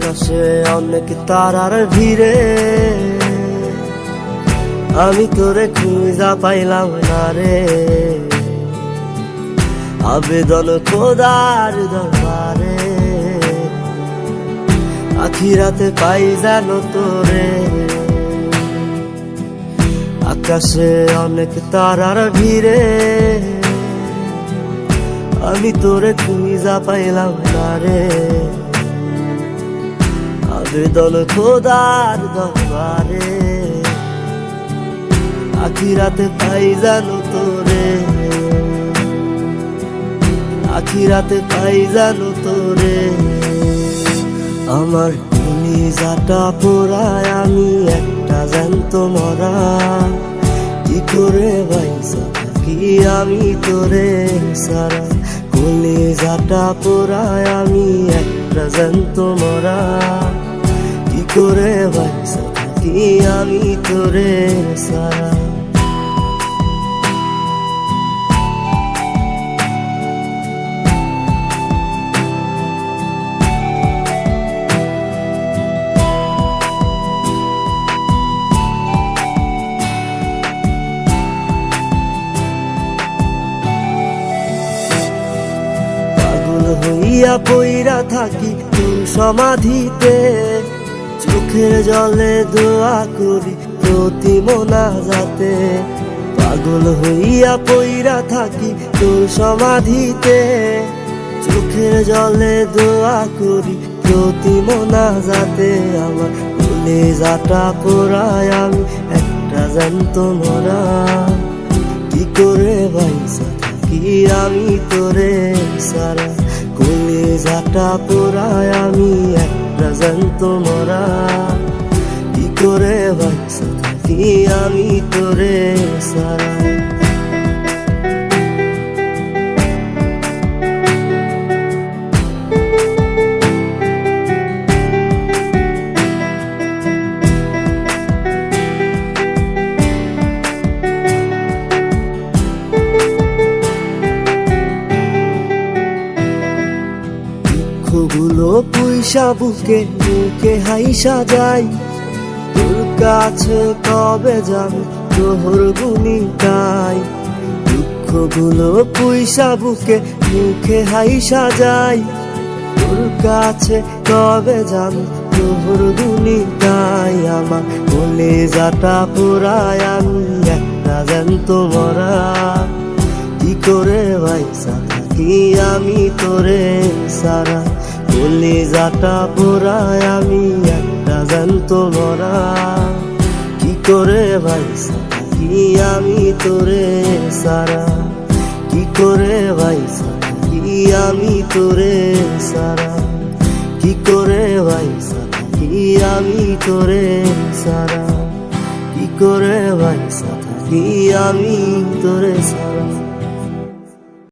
আকাশে অনেক তারার ভিড়ে আমি তোরে খুঁজা পাইলাম না রে। আবেদন খোদার দরবারে, আখিরাতে পাই জানো তোরে। আকাশে অনেক তারার ভিড়ে আমি তোরে খুঁজা পাইলাম না রে। আবেদন খোদার দরবারে, আখিরাতে পাই জানো তোরে। আখিরাতে পাই জানো তোরে। আমার কলিজাটা পোড়ায় আমি একটা জ্যান্ত মরা, কি করে বাইসা থাকি আমি তোরে সারা। কলিজাটা পোড়ায় আমি একটা জ্যান্ত মরা, কি করে বাইসা থাকি আমি তোরে সারা। হইয়া পইরা থাকি তোর সমাধিতে, চোখের জলে দোয়া করি প্রতি মোনাজাতে। পাগল হইয়া পইরা থাকি তোর সমাধিতে, চোখের জলে দোয়া করি প্রতি মোনাজাতে। আমার কলিজাটা পোড়ায় আমি একটা জ্যান্ত মরা, কি করে বাইসা থাকি আমি তোরে সারা। কলিজাটা পোড়ায় আমি একটা জ্যান্ত মরা, কি করে বাইসা থাকি আমি তোরে সারা। দুঃখগুলো পুইসা বুকে বুকে হাইসা যাই, তোর কাছে কবে যাবে তোর গুনি গাই। দুঃখগুলো পুইসা বুকে মুখে হাইসা যাই, তোর কাছে কবে যাবে তোর গুনি গাই। আমার কলিজাটা পোড়ায় আমি একটা জ্যান্ত মরা, কি করে বাইসা থাকি আমি তোরে সারা। কলিজাটা পোড়ায় আমি একটা জ্যান্ত মরা, কি করে বাইসা থাকি আমি তোরে সারা। কি করে বাইসা থাকি আমি তোরে সারা। কি করে বাইসা থাকি আমি তোরে সারা। কি করে বাইসা থাকি আমি তোরে সারা।